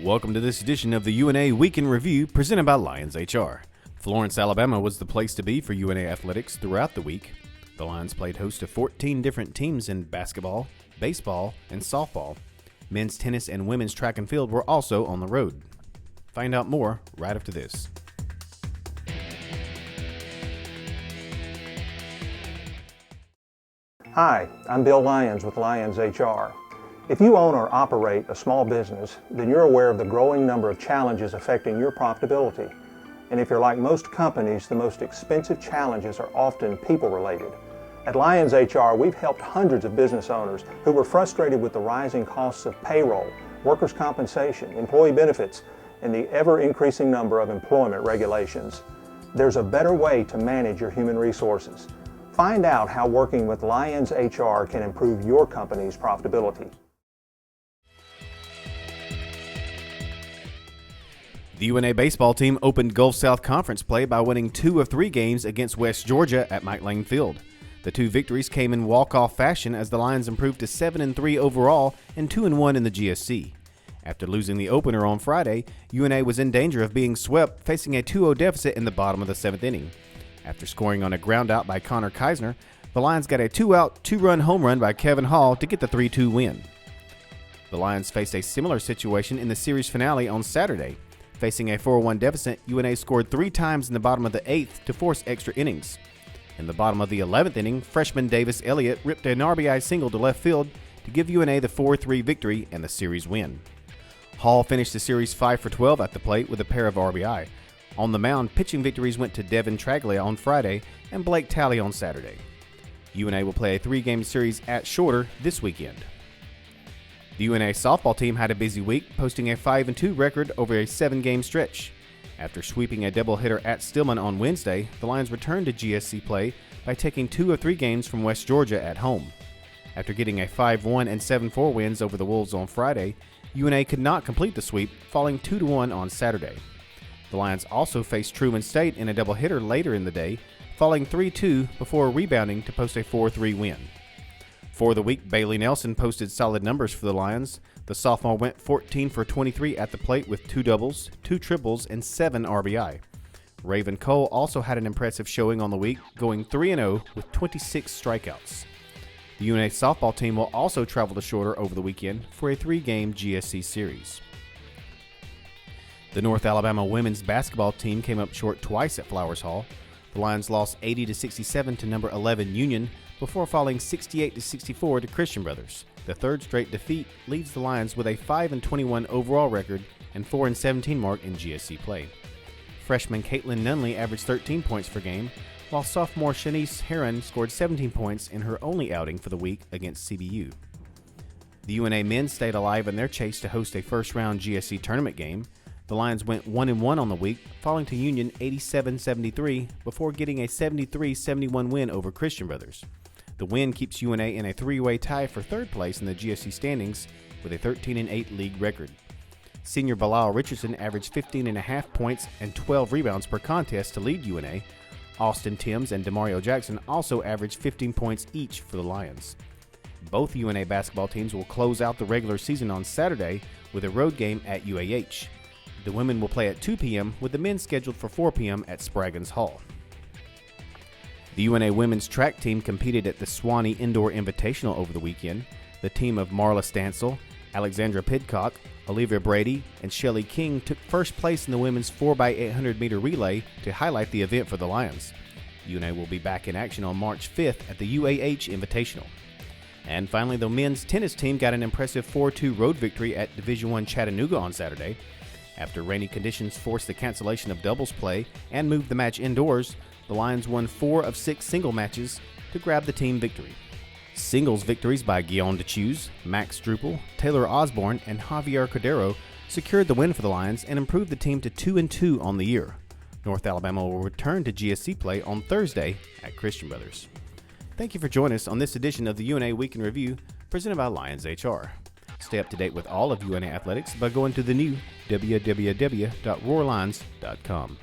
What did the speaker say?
Welcome to this edition of the UNA Week in Review presented by Lions HR. Florence, Alabama was the place to be for UNA athletics throughout the week. The Lions played host to 14 different teams in basketball, baseball, and softball. Men's tennis and women's track and field were also on the road. Find out more right after this. Hi, I'm Bill Lyons with Lions HR. If you own or operate a small business, then you're aware of the growing number of challenges affecting your profitability. And if you're like most companies, the most expensive challenges are often people-related. At Lions HR, we've helped hundreds of business owners who were frustrated with the rising costs of payroll, workers' compensation, employee benefits, and the ever-increasing number of employment regulations. There's a better way to manage your human resources. Find out how working with Lions HR can improve your company's profitability. The UNA baseball team opened Gulf South Conference play by winning 2 of 3 games against West Georgia at Mike Lane Field. The 2 victories came in walk-off fashion as the Lions improved to 7-3 overall and 2-1 in the GSC. After losing the opener on Friday, UNA was in danger of being swept, facing a 2-0 deficit in the bottom of the 7th inning. After scoring on a groundout by Connor Keisner, the Lions got a 2-out, 2-run home run by Kevin Hall to get the 3-2 win. The Lions faced a similar situation in the series finale on Saturday. Facing a 4-1 deficit, UNA scored 3 times in the bottom of the 8th to force extra innings. In the bottom of the 11th inning, freshman Davis Elliott ripped an RBI single to left field to give UNA the 4-3 victory and the series win. Hall finished the series 5 for 12 at the plate with a pair of RBI. On the mound, pitching victories went to Devin Traglia on Friday and Blake Talley on Saturday. UNA will play a 3-game series at Shorter this weekend. The UNA softball team had a busy week, posting a 5-2 record over a 7-game stretch. After sweeping a doubleheader at Stillman on Wednesday, the Lions returned to GSC play by taking 2 of 3 games from West Georgia at home. After getting a 5-1 and 7-4 wins over the Wolves on Friday, UNA could not complete the sweep, falling 2-1 on Saturday. The Lions also faced Truman State in a doubleheader later in the day, falling 3-2 before rebounding to post a 4-3 win. For the week, Bailey Nelson posted solid numbers for the Lions. The sophomore went 14 for 23 at the plate with 2 doubles, 2 triples, and 7 RBI. Raven Cole also had an impressive showing on the week, going 3-0 with 26 strikeouts. The UNA softball team will also travel to Shorter over the weekend for a 3-game GSC series. The North Alabama women's basketball team came up short twice at Flowers Hall. The Lions lost 80-67 to number 11 Union, before falling 68-64 to Christian Brothers. The third straight defeat leaves the Lions with a 5-21 overall record and 4-17 mark in GSC play. Freshman Caitlin Nunley averaged 13 points per game, while sophomore Shanice Heron scored 17 points in her only outing for the week against CBU. The UNA men stayed alive in their chase to host a first-round GSC tournament game. The Lions went 1-1 on the week, falling to Union 87-73 before getting a 73-71 win over Christian Brothers. The win keeps UNA in a 3-way tie for 3rd place in the GSC standings with a 13-8 league record. Senior Bilal Richardson averaged 15.5 points and 12 rebounds per contest to lead UNA. Austin Timms and Demario Jackson also averaged 15 points each for the Lions. Both UNA basketball teams will close out the regular season on Saturday with a road game at UAH. The women will play at 2 p.m. with the men scheduled for 4 p.m. at Spraggins Hall. The UNA women's track team competed at the Swanee Indoor Invitational over the weekend. The team of Marla Stansel, Alexandra Pidcock, Olivia Brady, and Shelley King took first place in the women's 4x800 meter relay to highlight the event for the Lions. UNA will be back in action on March 5th at the UAH Invitational. And finally, the men's tennis team got an impressive 4-2 road victory at Division I Chattanooga on Saturday. After rainy conditions forced the cancellation of doubles play and moved the match indoors, the Lions won 4 of 6 single matches to grab the team victory. Singles victories by Guillaume Dechouz, Max Drupal, Taylor Osborne, and Javier Cordero secured the win for the Lions and improved the team to 2-2 on the year. North Alabama will return to GSC play on Thursday at Christian Brothers. Thank you for joining us on this edition of the UNA Week in Review presented by Lions HR. Stay up to date with all of UNA athletics by going to the new www.roarlions.com.